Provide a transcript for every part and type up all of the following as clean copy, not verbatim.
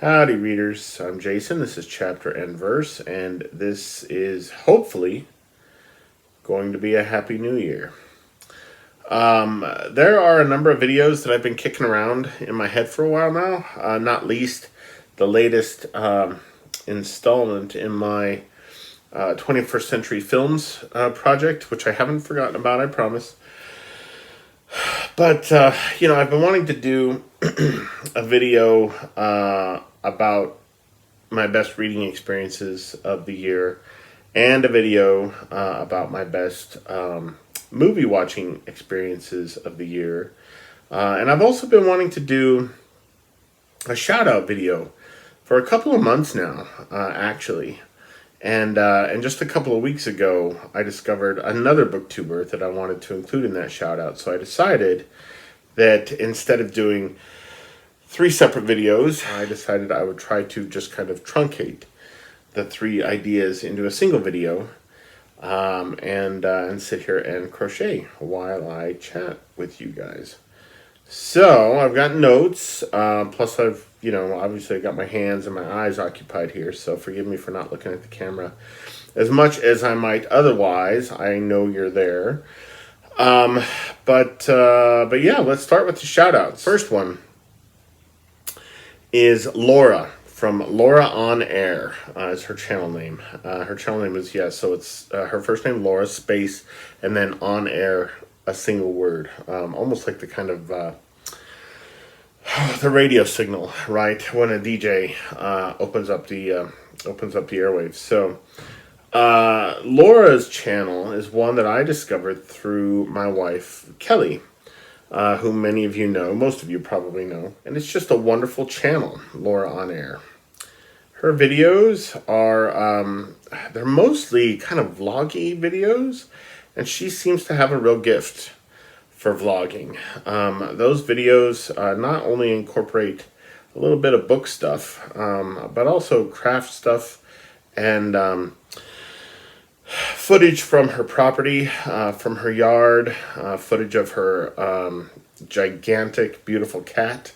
Howdy, readers. I'm Jason. This is Chapter and Verse, and this is hopefully going to be a Happy New Year. There are a number of videos that I've been kicking around in my head for a while now, not least the latest installment in my 21st Century Films project, which I haven't forgotten about, I promise. But, I've been wanting to do a video about my best reading experiences of the year and a video about my best movie watching experiences of the year. And I've also been wanting to do a shout-out video for a couple of months now, actually. And just a couple of weeks ago, I discovered another booktuber that I wanted to include in that shout-out. So I decided that instead of doing 3 separate videos, I decided I would try to just kind of truncate the 3 ideas into a single video and sit here and crochet while I chat with you guys. So I've got notes, plus I've, obviously I got my hands and my eyes occupied here, so forgive me for not looking at the camera as much as I might otherwise. I know you're there. But yeah, let's start with the shout-outs. First one is Laura from Laura on Air, is her channel name. Her channel name is, so it's her first name, Laura, space, and then on air, a single word. Almost like the kind of the radio signal, right? When a DJ opens up the airwaves. So Laura's channel is one that I discovered through my wife, Kelly, who many of you know, most of you probably know. And it's just a wonderful channel, Laura on Air. Her videos are, they're mostly kind of vloggy videos, and she seems to have a real gift for vlogging. Those videos not only incorporate a little bit of book stuff, but also craft stuff and footage from her property, from her yard, footage of her gigantic, beautiful cat.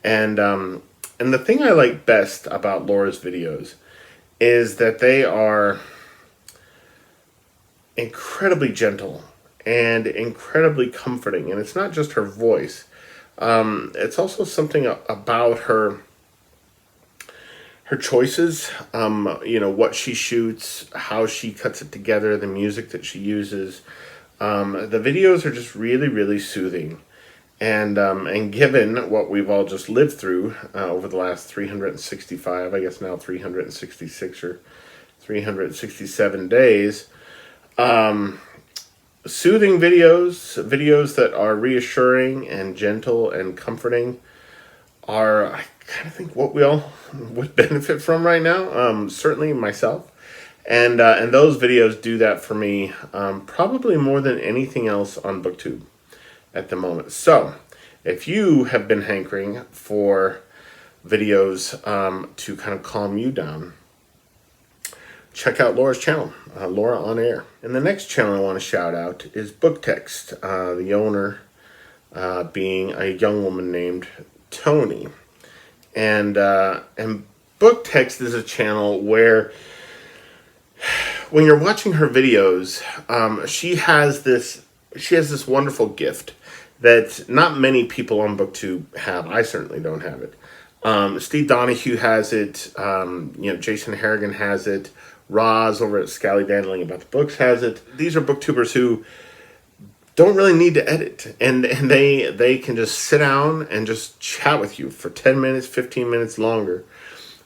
And the thing I like best about Laura's videos is that they are incredibly gentle and incredibly comforting. And it's not just her voice. It's also something about her choices, what she shoots, how she cuts it together, the music that she uses. The videos are just really, really soothing. And given what we've all just lived through over the last 365, I guess now 366 or 367 days, soothing videos that are reassuring and gentle and comforting are, I kind of think, what we all would benefit from right now. Certainly myself. And those videos do that for me probably more than anything else on Booktube at the moment. So if you have been hankering for videos to kind of calm you down, check out Laura's channel, Laura on Air. And the next channel I want to shout out is Book Text, the owner being a young woman named Tony. And Book Text is a channel where when you're watching her videos, she has this wonderful gift that not many people on Booktube have. I certainly don't have it. Steve Donahue has it. Jason Harrigan has it. Roz over at Scally Dandling About the Books has it. These are booktubers who don't really need to edit, and they can just sit down and just chat with you for 10 minutes, 15 minutes longer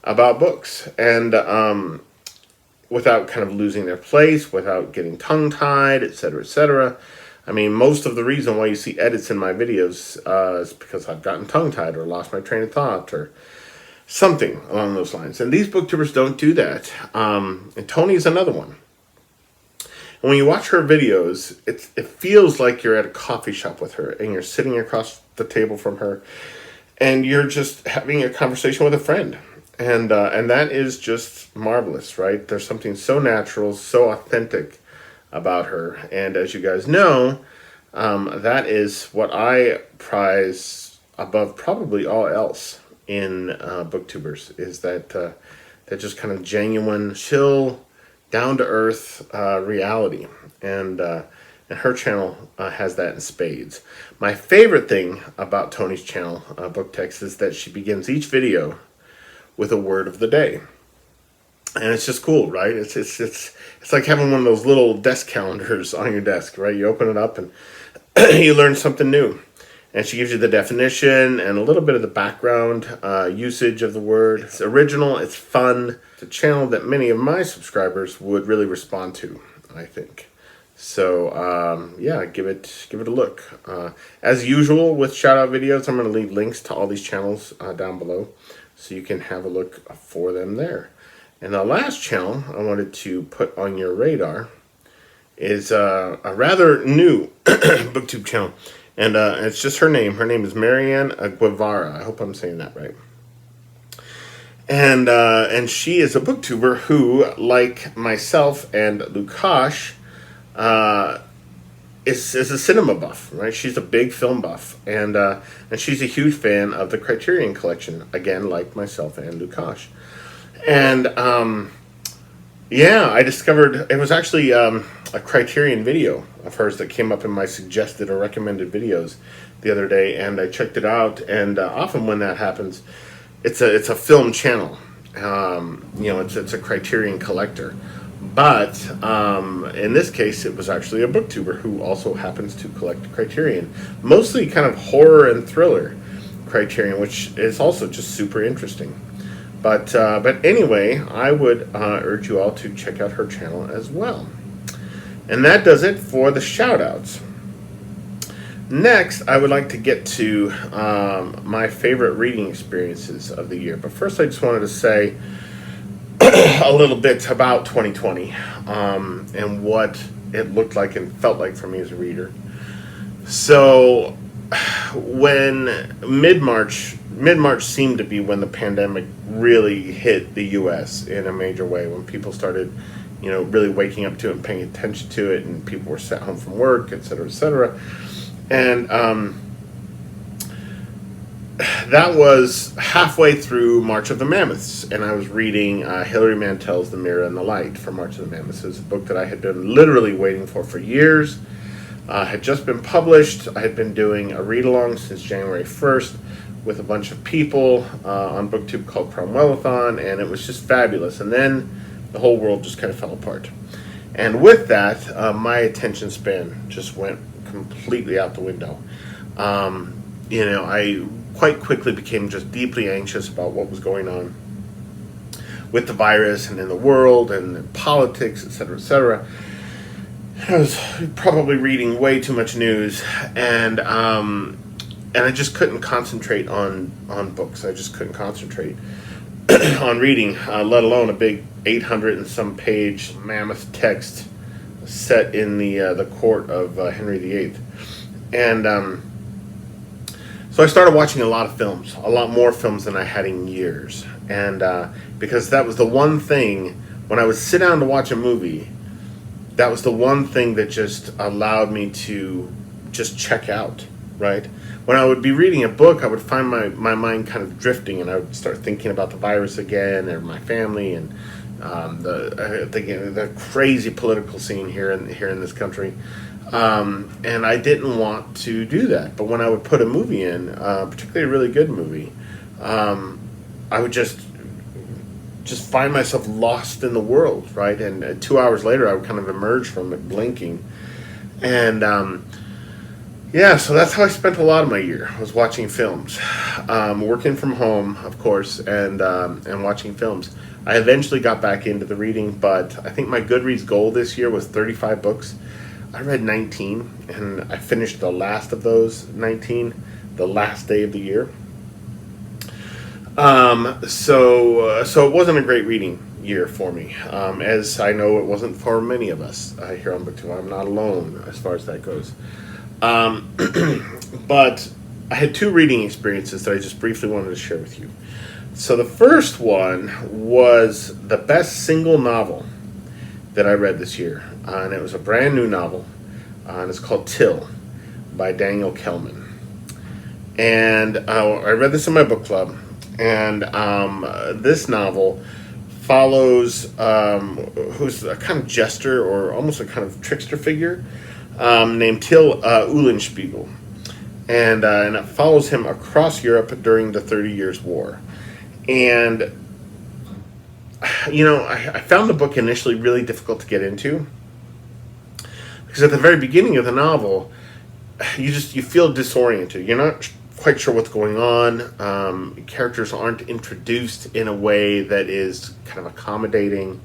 about books, and without kind of losing their place, without getting tongue-tied, etc., etc. I mean, most of the reason why you see edits in my videos is because I've gotten tongue-tied or lost my train of thought or something along those lines. And these booktubers don't do that. And Tony's another one. And when you watch her videos, it feels like you're at a coffee shop with her and you're sitting across the table from her and you're just having a conversation with a friend. And that is just marvelous, right? There's something so natural, so authentic about her. And as you guys know, that is what I prize above probably all else in Booktubers is that just kind of genuine, chill, down to earth reality, and her channel has that in spades. My favorite thing about Tony's channel, Book Text, is that she begins each video with a word of the day, and it's just cool, right? It's like having one of those little desk calendars on your desk, right? You open it up and you learn something new. And she gives you the definition and a little bit of the background usage of the word. It's original, it's fun. It's a channel that many of my subscribers would really respond to, I think. So, yeah, give it a look. As usual with shout-out videos, I'm going to leave links to all these channels down below, so you can have a look for them there. And the last channel I wanted to put on your radar is a rather new Booktube channel. And it's just her name. Her name is Marianne Guevara. I hope I'm saying that right. And she is a booktuber who, like myself and Lukash, is a cinema buff, right? She's a big film buff, and she's a huge fan of the Criterion Collection, again, like myself and Lukash. And yeah, I discovered it was actually a Criterion video of hers that came up in my suggested or recommended videos the other day, and I checked it out. And often when that happens, it's a film channel. You know, it's a Criterion collector. But in this case, it was actually a booktuber who also happens to collect Criterion, mostly kind of horror and thriller Criterion, which is also just super interesting. But anyway, I would urge you all to check out her channel as well. And that does it for the shout-outs. Next, I would like to get to my favorite reading experiences of the year. But first, I just wanted to say a little bit about 2020 and what it looked like and felt like for me as a reader. So when mid-March seemed to be when the pandemic really hit the U.S. in a major way, when people started, you know, really waking up to it and paying attention to it, and people were sent home from work, et cetera, et cetera. And that was halfway through March of the Mammoths, and I was reading Hilary Mantel's The Mirror and the Light for March of the Mammoths. It was a book that I had been literally waiting for years. Had just been published. I had been doing a read-along since January 1st with a bunch of people on Booktube called Cromwellathon, and it was just fabulous. And then the whole world just kind of fell apart. And with that, my attention span just went completely out the window. You know, I quite quickly became just deeply anxious about what was going on with the virus and in the world and in politics, et cetera, et cetera. I was probably reading way too much news, and I just couldn't concentrate on books. I just couldn't concentrate on reading, let alone a big 800 and some page mammoth text set in the court of Henry VIII. And so I started watching a lot of films, a lot more films than I had in years. And because that was the one thing, when I would sit down to watch a movie, that was the one thing that just allowed me to just check out, right? When I would be reading a book, I would find my mind kind of drifting, and I would start thinking about the virus again, or my family, and the crazy political scene here in this country. And I didn't want to do that. But when I would put a movie in, particularly a really good movie, I would just find myself lost in the world, right? And 2 hours later, I would kind of emerge from it blinking. And yeah, so that's how I spent a lot of my year, was watching films. Working from home, of course, and watching films. I eventually got back into the reading, but I think my Goodreads goal this year was 35 books. I read 19, and I finished the last of those 19 the last day of the year. So it wasn't a great reading year for me, as I know it wasn't for many of us here on Booktube. I'm not alone as far as that goes. But I had two reading experiences that I just briefly wanted to share with you. So the first one was the best single novel that I read this year, and it was a brand new novel, and it's called Tyll by Daniel Kehlmann. And I read this in my book club, And this novel follows who's a kind of jester or almost a kind of trickster figure named Tyll Eulenspiegel. And it follows him across Europe during the 30 Years' War. And, I found the book initially really difficult to get into. Because at the very beginning of the novel, you feel disoriented. You're not quite sure what's going on. Characters aren't introduced in a way that is kind of accommodating.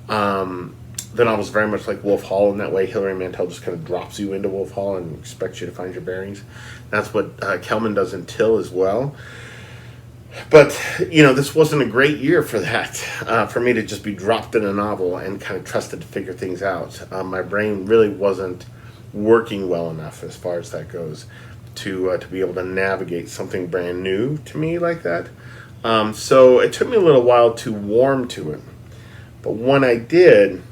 The novel's very much like Wolf Hall in that way. Hilary Mantel just kind of drops you into Wolf Hall and expects you to find your bearings. That's what Kehlmann does in Tyll as well. But, this wasn't a great year for that, for me to just be dropped in a novel and kind of trusted to figure things out. My brain really wasn't working well enough as far as that goes to be able to navigate something brand new to me like that. So it took me a little while to warm to it. But when I did,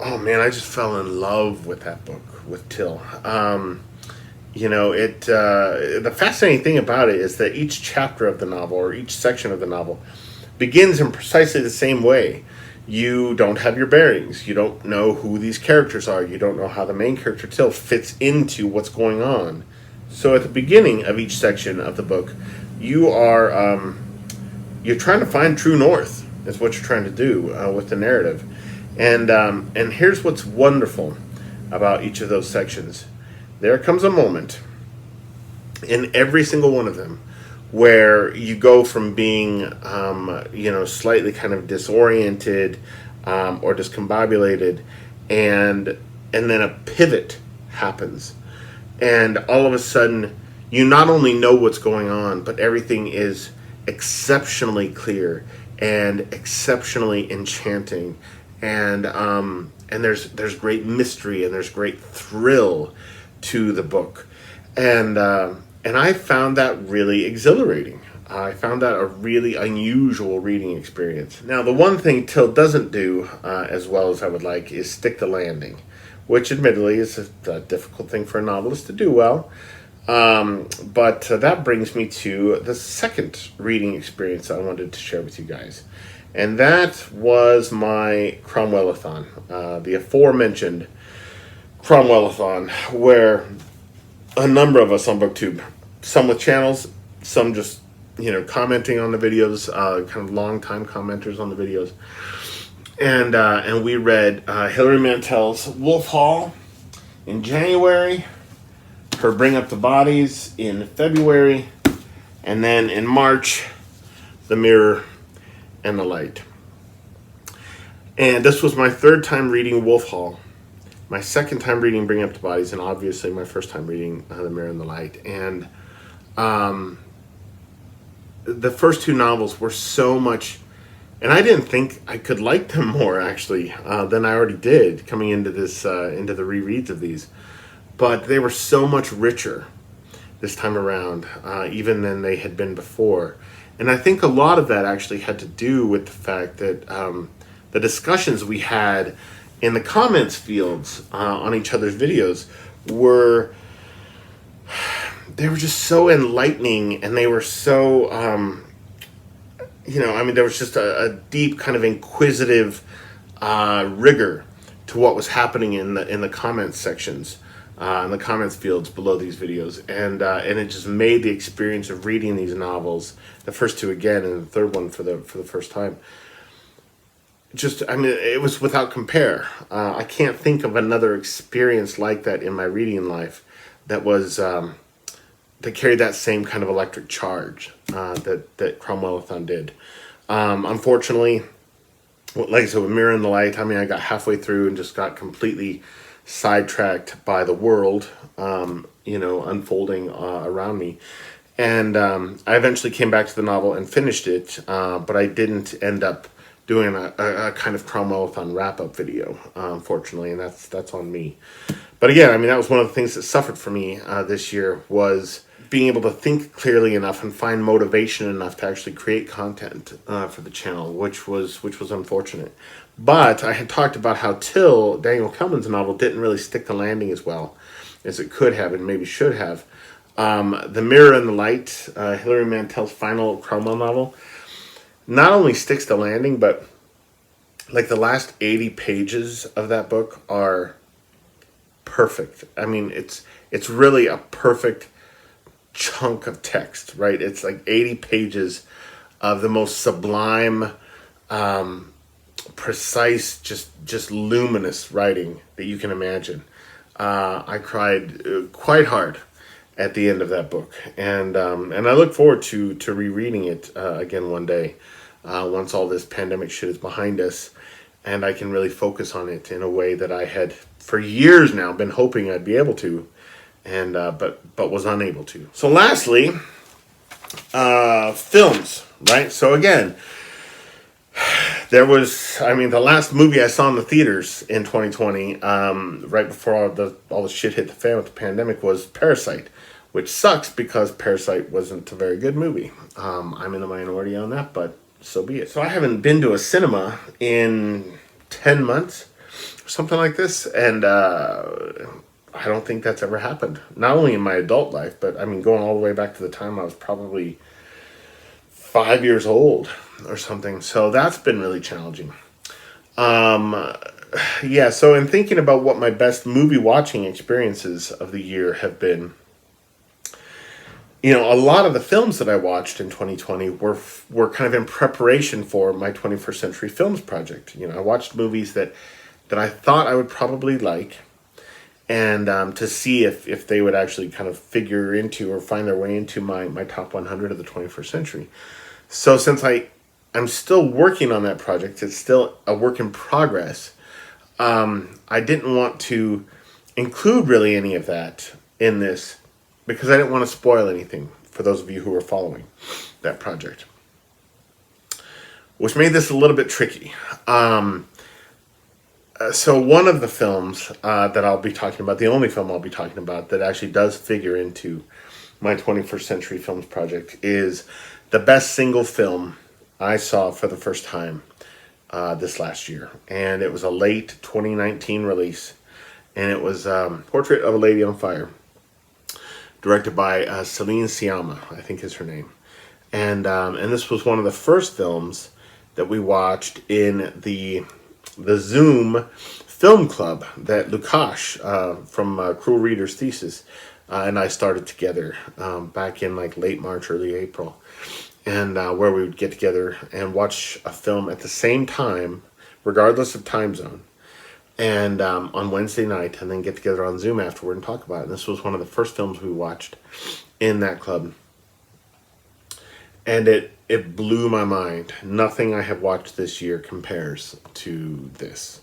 oh man, I just fell in love with that book, with Tyll. The fascinating thing about it is that each chapter of the novel, or each section of the novel, begins in precisely the same way. You don't have your bearings. You don't know who these characters are. You don't know how the main character, Tyll, fits into what's going on. So at the beginning of each section of the book, you are you're trying to find true north, is what you're trying to do with the narrative. And here's what's wonderful about each of those sections. There comes a moment in every single one of them where you go from being, slightly kind of disoriented or discombobulated, and then a pivot happens. And all of a sudden, you not only know what's going on, but everything is exceptionally clear and exceptionally enchanting. And there's great mystery and there's great thrill to the book. And I found that really exhilarating. I found that a really unusual reading experience. Now, the one thing Tyll doesn't do as well as I would like is stick the landing, which admittedly is a difficult thing for a novelist to do well. But that brings me to the second reading experience I wanted to share with you guys. And that was my Cromwellathon, the aforementioned Cromwellathon, where a number of us on Booktube, some with channels, some just, commenting on the videos, kind of long-time commenters on the videos. And we read Hilary Mantel's Wolf Hall in January, her Bring Up the Bodies in February, and then in March, The Mirror and the Light. And this was my third time reading Wolf Hall, my second time reading Bring Up the Bodies, and obviously my first time reading The Mirror and the Light. And the first two novels were so much, and I didn't think I could like them more actually than I already did coming into this into the rereads of these. But they were so much richer this time around, even than they had been before. And I think a lot of that actually had to do with the fact that the discussions we had in the comments fields on each other's videos were just so enlightening, and they were so, there was just a deep kind of inquisitive rigor to what was happening in the comments sections. In the comments fields below these videos, and it just made the experience of reading these novels, the first two again and the third one for the first time, it was without compare. I can't think of another experience like that in my reading life that was that carried that same kind of electric charge that Cromwellathon did. Unfortunately, like I said, with Mirror and the Light, I got halfway through and just got completely sidetracked by the world, unfolding around me. And I eventually came back to the novel and finished it, but I didn't end up doing a kind of Cromwellathon wrap-up video, unfortunately, and that's on me. But again, that was one of the things that suffered for me this year, was being able to think clearly enough and find motivation enough to actually create content for the channel, which was unfortunate. But I had talked about how Tyll, Daniel Kehlmann's novel, didn't really stick the landing as well as it could have and maybe should have. The Mirror and the Light, Hilary Mantel's final Cromwell novel, not only sticks the landing, but like the last 80 pages of that book are perfect. I mean, it's really a perfect chunk of text, right? It's like 80 pages of the most sublime, precise, just luminous writing that you can imagine. I cried quite hard at the end of that book, and I look forward to rereading it again one day, once all this pandemic shit is behind us, and I can really focus on it in a way that I had for years now been hoping I'd be able to, and but was unable to. So lastly, films, right? So again, there was, I mean, the last movie I saw in the theaters in 2020, right before all the shit hit the fan with the pandemic, was Parasite, which sucks because Parasite wasn't a very good movie. I'm in the minority on that, but so be it. So I haven't been to a cinema in 10 months, or something like this, and I don't think that's ever happened. Not only in my adult life, but I mean, going all the way back to the time I was probably 5 years old or something. So that's been really challenging. Yeah, so in thinking about what my best movie watching experiences of the year have been, a lot of the films that I watched in 2020 were kind of in preparation for my 21st Century Films project. I watched movies that I thought I would probably like, and to see if they would actually kind of figure into or find their way into my top 100 of the 21st century. So since I'm still working on that project, it's still a work in progress, I didn't want to include really any of that in this because I didn't want to spoil anything for those of you who are following that project, which made this a little bit tricky. So one of the films that I'll be talking about, the only film I'll be talking about that actually does figure into my 21st Century Films project, is the best single film I saw for the first time this last year. And it was a late 2019 release. And it was Portrait of a Lady on Fire, directed by Celine Sciamma, I think is her name. And this was one of the first films that we watched in the Zoom film club that Lukash from Cruel Reader's Thesis and I started together back in like late March, early April. And where we would get together and watch a film at the same time, regardless of time zone, and on Wednesday night, and then get together on Zoom afterward and talk about it. And this was one of the first films we watched in that club. And it blew my mind. Nothing I have watched this year compares to this.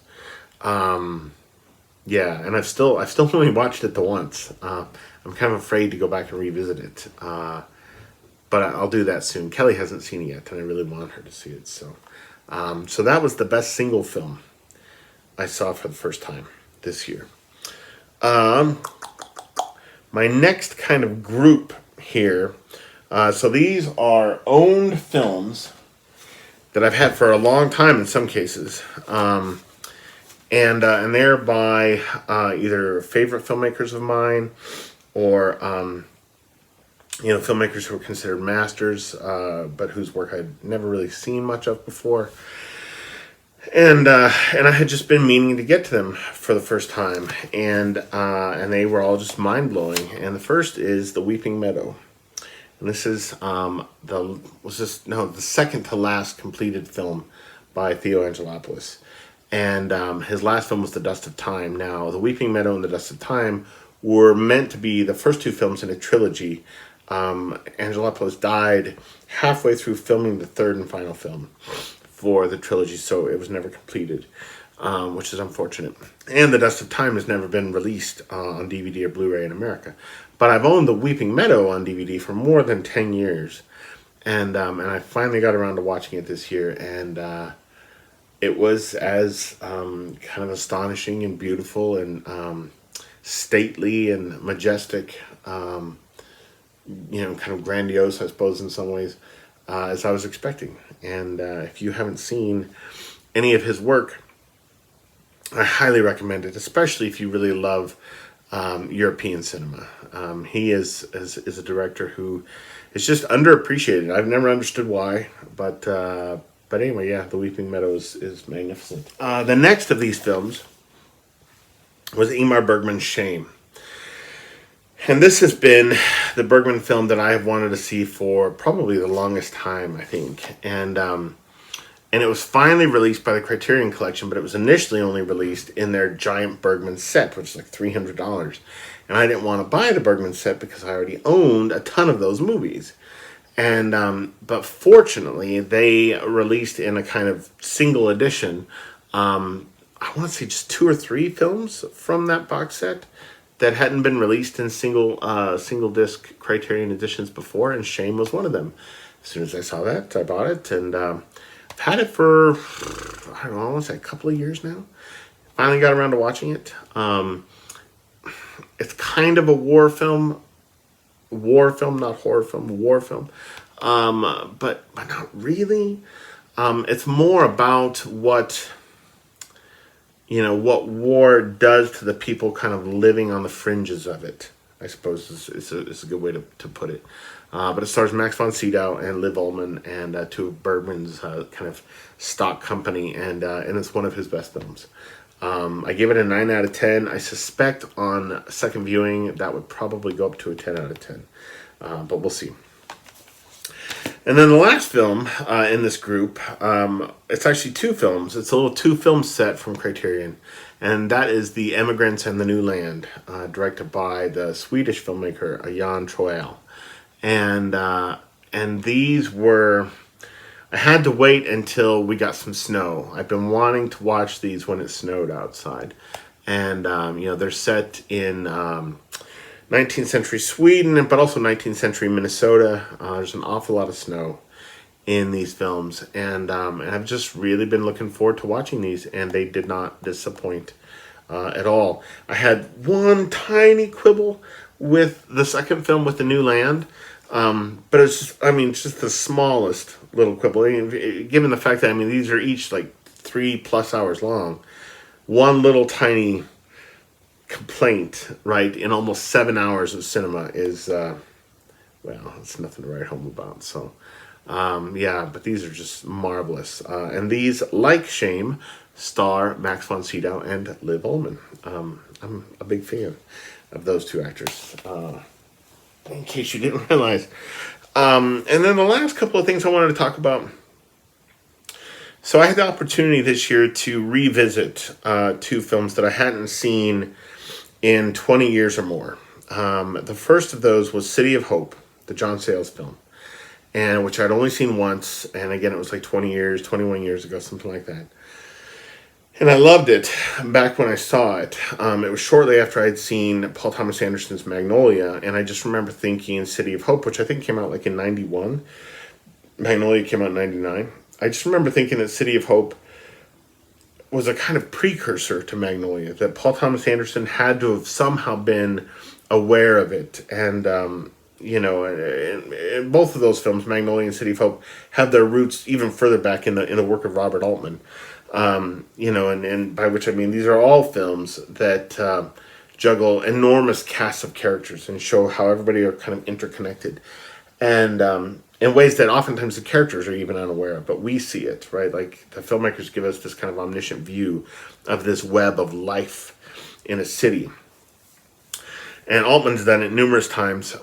Yeah, and I've still only watched it the once. I'm kind of afraid to go back and revisit it. But I'll do that soon. Kelly hasn't seen it yet, and I really want her to see it. So that was the best single film I saw for the first time this year. My next kind of group here. So these are owned films that I've had for a long time in some cases. And they're by either favorite filmmakers of mine or filmmakers who are considered masters, but whose work I'd never really seen much of before. And I had just been meaning to get to them for the first time, and they were all just mind blowing. And the first is The Weeping Meadow, and this is the second to last completed film by Theo Angelopoulos, and his last film was The Dust of Time. Now, The Weeping Meadow and The Dust of Time were meant to be the first two films in a trilogy. Angelopoulos died halfway through filming the third and final film for the trilogy, so it was never completed, which is unfortunate. And The Dust of Time has never been released on DVD or Blu-ray in America. But I've owned The Weeping Meadow on DVD for more than 10 years, and I finally got around to watching it this year, and it was as kind of astonishing and beautiful and stately and majestic, kind of grandiose, I suppose, in some ways, as I was expecting. And if you haven't seen any of his work, I highly recommend it, especially if you really love European cinema. He is a director who is just underappreciated. I've never understood why, but anyway, yeah, The Weeping Meadow is magnificent. The next of these films was Ingmar Bergman's Shame. And this has been the Bergman film that I have wanted to see for probably the longest time, I think. And it was finally released by the Criterion Collection, but it was initially only released in their giant Bergman set, which is like $300. And I didn't want to buy the Bergman set because I already owned a ton of those movies. And but fortunately, they released in a kind of single edition, I want to say just 2 or 3 films from that box set that hadn't been released in single disc Criterion editions before, and Shame was one of them. As soon as I saw that, I bought it, and I've had it for, I don't know, I want to say a couple of years now. Finally got around to watching it. It's kind of a war film, not horror film, war film, but not really. It's more about what war does to the people kind of living on the fringes of it, I suppose is a good way to put it. But it stars Max von Sydow and Liv Ullmann and 2 of Bergman's kind of stock company, and it's one of his best films. I gave it a 9 out of 10. I suspect on second viewing that would probably go up to a 10 out of 10. But we'll see. And then the last film in this group, it's actually 2 films. It's a little 2-film set from Criterion. And that is The Emigrants and the New Land, directed by the Swedish filmmaker Jan Troell. And these were... I had to wait until we got some snow. I've been wanting to watch these when it snowed outside. And, they're set in 19th century Sweden, but also 19th century Minnesota. There's an awful lot of snow in these films. And I've just really been looking forward to watching these, and they did not disappoint at all. I had one tiny quibble with the second film, with The New Land. But it's just the smallest little quibble. Given the fact that, these are each like 3+ hours long. One little tiny complaint, right, in almost 7 hours of cinema is, it's nothing to write home about. So, but these are just marvelous. And these, like Shame, star Max von Sydow and Liv Ullmann. I'm a big fan of those 2 actors. In case you didn't realize. And then the last couple of things I wanted to talk about. So I had the opportunity this year to revisit 2 films that I hadn't seen in 20 years or more. The first of those was City of Hope, the John Sayles film, and which I'd only seen once. And again, it was like 21 years ago, something like that. And I loved it back when I saw it. It was shortly after I had seen Paul Thomas Anderson's Magnolia, and I just remember thinking City of Hope, which I think came out like in 91. Magnolia came out in 99. I just remember thinking that City of Hope was a kind of precursor to Magnolia, that Paul Thomas Anderson had to have somehow been aware of it. And, and both of those films, Magnolia and City of Hope, have their roots even further back in the work of Robert Altman. And by which I mean these are all films that juggle enormous casts of characters and show how everybody are kind of interconnected, and in ways that oftentimes the characters are even unaware of, but we see it, right? Like the filmmakers give us this kind of omniscient view of this web of life in a city. And Altman's done it numerous times.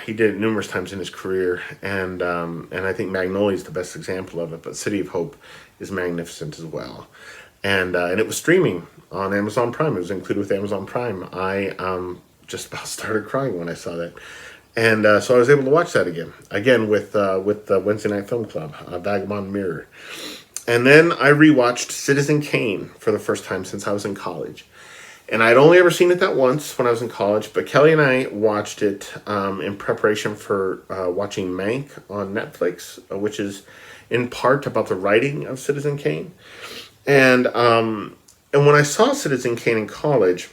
He did it numerous times in his career, and I think Magnolia is the best example of it. But City of Hope is magnificent as well, and it was streaming on Amazon Prime. It was included with Amazon Prime. I just about started crying when I saw that, and so I was able to watch that again with the Wednesday Night Film Club, Vagabond Mirror, and then I rewatched Citizen Kane for the first time since I was in college. And I'd only ever seen it that once when I was in college, but Kelly and I watched it in preparation for watching Mank on Netflix, which is in part about the writing of Citizen Kane. And when I saw Citizen Kane in college,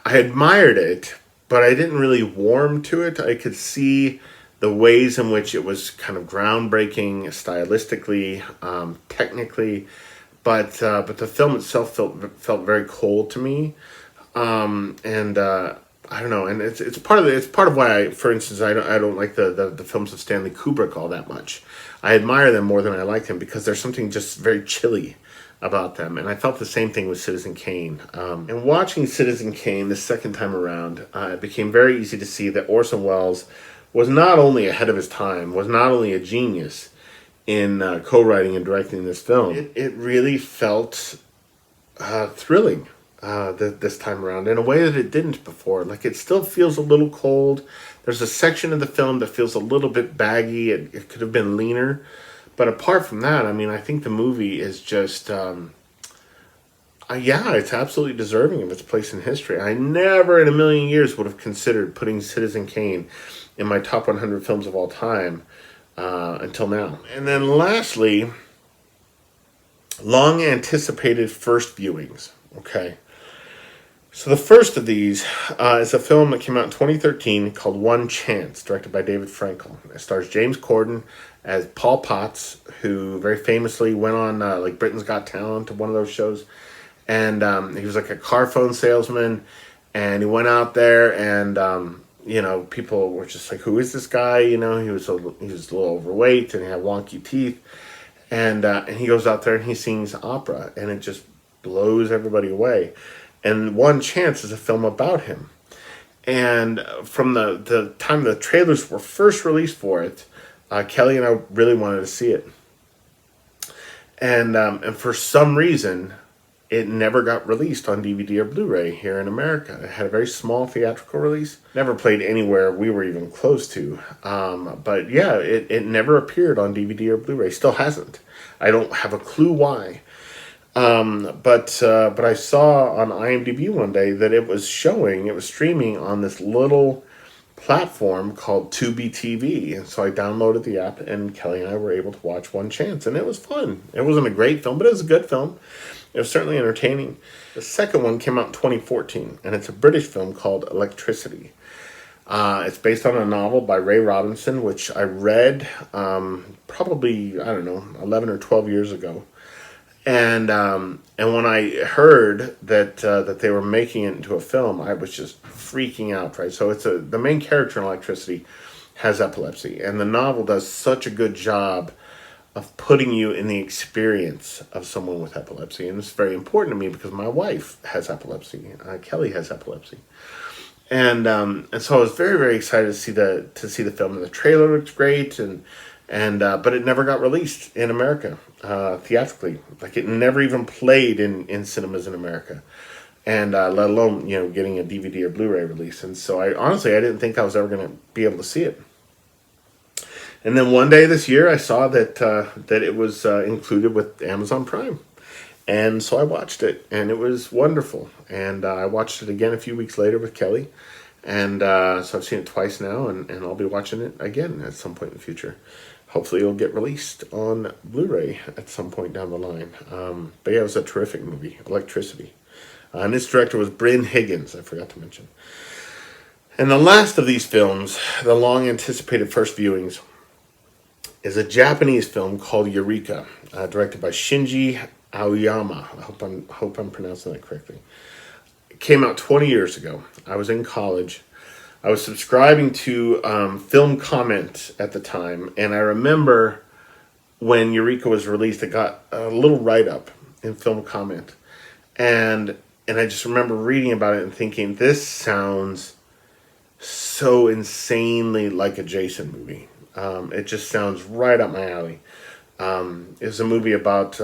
I admired it, but I didn't really warm to it. I could see the ways in which it was kind of groundbreaking stylistically, technically. But the film itself felt very cold to me. And I don't know, and it's part of why for instance, I don't like the films of Stanley Kubrick all that much. I admire them more than I like them because there's something just very chilly about them, and I felt the same thing with Citizen Kane. And watching Citizen Kane the second time around, it became very easy to see that Orson Welles was not only ahead of his time, was not only a genius in co-writing and directing this film. It really felt thrilling this time around in a way that it didn't before. Like, it still feels a little cold. There's a section of the film that feels a little bit baggy. It could have been leaner. But apart from that, I mean, I think the movie is just, yeah, it's absolutely deserving of its place in history. I never in a million years would have considered putting Citizen Kane in my top 100 films of all time until now. And then lastly, long anticipated first viewings. Okay. So the first of these is a film that came out in 2013 called One Chance, directed by David Frankel. It stars James Corden as Paul Potts, who very famously went on like Britain's Got Talent, one of those shows. And he was like a car phone salesman. And he went out there and, you know, people were just like, who is this guy? You know, he was a little overweight and he had wonky teeth. And he goes out there and he sings opera. And it just blows everybody away. And One Chance is a film about him. And from the time the trailers were first released for it, Kelly and I really wanted to see it. And for some reason, it never got released on DVD or Blu-ray here in America. It had a very small theatrical release. Never played anywhere we were even close to. But yeah, it never appeared on DVD or Blu-ray. Still hasn't. I don't have a clue why. But I saw on IMDb one day that it was streaming on this little platform called Tubi TV. And so I downloaded the app and Kelly and I were able to watch One Chance. And it was fun. It wasn't a great film, but it was a good film. It was certainly entertaining. The second one came out in 2014, and it's a British film called Electricity. It's based on a novel by Ray Robinson, which I read probably, I don't know, 11 or 12 years ago. And when I heard that they were making it into a film, I was just freaking out, right? So the main character in Electricity has epilepsy, and the novel does such a good job of putting you in the experience of someone with epilepsy. And it's very important to me because my wife has epilepsy. Kelly has epilepsy. And so I was very, very excited to see the film. And the trailer looks great, but it never got released in America theatrically. Like, it never even played in cinemas in America, and let alone, you know, getting a DVD or Blu-ray release. And so I didn't think I was ever going to be able to see it. And then one day this year, I saw that it was included with Amazon Prime. And so I watched it, and it was wonderful. And I watched it again a few weeks later with Kelly. And so I've seen it twice now, and I'll be watching it again at some point in the future. Hopefully it'll get released on Blu-ray at some point down the line. But yeah, it was a terrific movie, Electricity. And its director was Bryn Higgins, I forgot to mention. And the last of these films, the long-anticipated first viewings, is a Japanese film called Eureka, directed by Shinji Aoyama. I hope I'm pronouncing that correctly. It came out 20 years ago. I was in college. I was subscribing to Film Comment at the time, and I remember when Eureka was released, it got a little write-up in Film Comment. And I just remember reading about it and thinking, this sounds so insanely like a Jason movie. It just sounds right up my alley. It's a movie about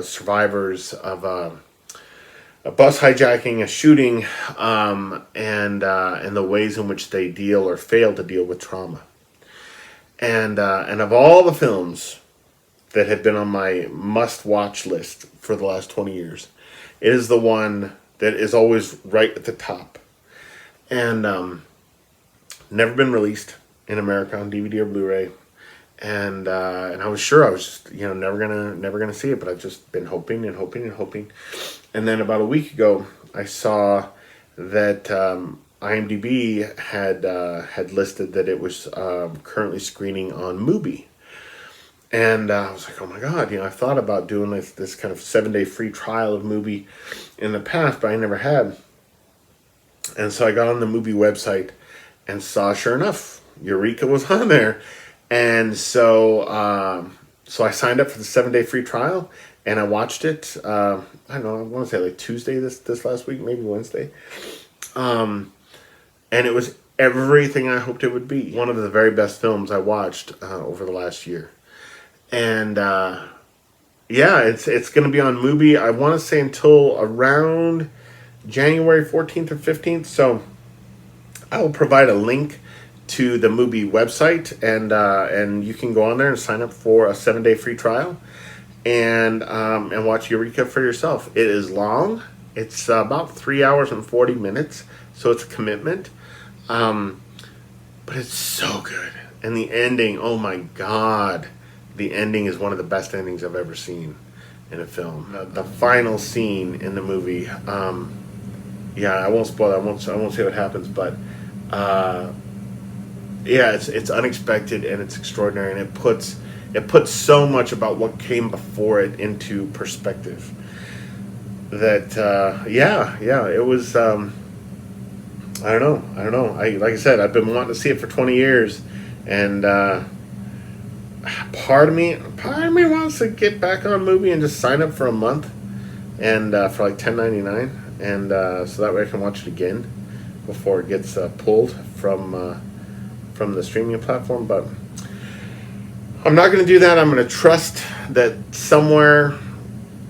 survivors of a bus hijacking, a shooting, and the ways in which they deal or fail to deal with trauma. And of all the films that have been on my must-watch list for the last 20 years, it is the one that is always right at the top. And never been released in America on DVD or Blu-ray, and I was sure I was just, you know, never gonna see it, but I've just been hoping and hoping and hoping. And then about a week ago, I saw that IMDb had listed that it was currently screening on Mubi, And I was like, oh my God, I thought about doing this kind of 7-day free trial of Mubi in the past, but I never had. And so I got on the Mubi website and saw, sure enough, Eureka was on there. And so so I signed up for the 7-day free trial, and I watched it, I don't know, I want to say like Tuesday this last week, maybe Wednesday. And it was everything I hoped it would be. One of the very best films I watched over the last year. And yeah, it's going to be on Mubi, I want to say until around January 14th or 15th. So I will provide a link to the Mubi website, and you can go on there and sign up for a 7-day free trial and watch Eureka for yourself. It is long. It's about 3 hours and 40 minutes, so it's a commitment. But it's so good. And the ending, oh my God. The ending is one of the best endings I've ever seen in a film. The final scene in the movie, yeah, I won't spoil it. I won't say what happens, but yeah, it's unexpected and it's extraordinary, and it puts so much about what came before it into perspective. That yeah, it was. I don't know. Like I said, I've been wanting to see it for 20 years, and part of me wants to get back on Mubi and just sign up for a month, and for like $10.99, and so that way I can watch it again before it gets pulled from the streaming platform. But I'm not going to do that. I'm going to trust that somewhere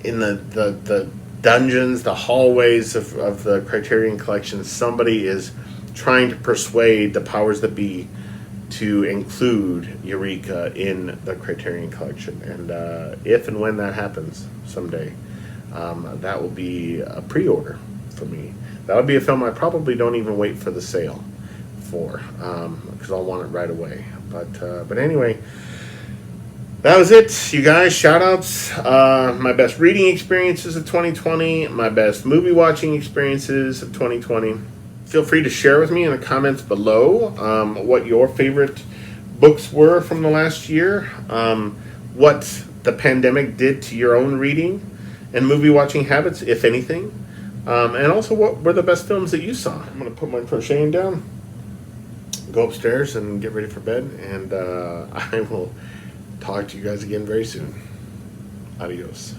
in the dungeons, the hallways of the Criterion Collection, somebody is trying to persuade the powers that be to include Eureka in the Criterion Collection. And if and when that happens someday, that will be a pre-order for me. That would be a film I probably don't even wait for the sale for, because I'll want it right away. But anyway, that was it, you guys. Shoutouts. My best reading experiences of 2020, my best movie watching experiences of 2020. Feel free to share with me in the comments below what your favorite books were from the last year, what the pandemic did to your own reading and movie watching habits, if anything, and also what were the best films that you saw. I'm going to put my crocheting down, go upstairs and get ready for bed, and I will talk to you guys again very soon. Adios.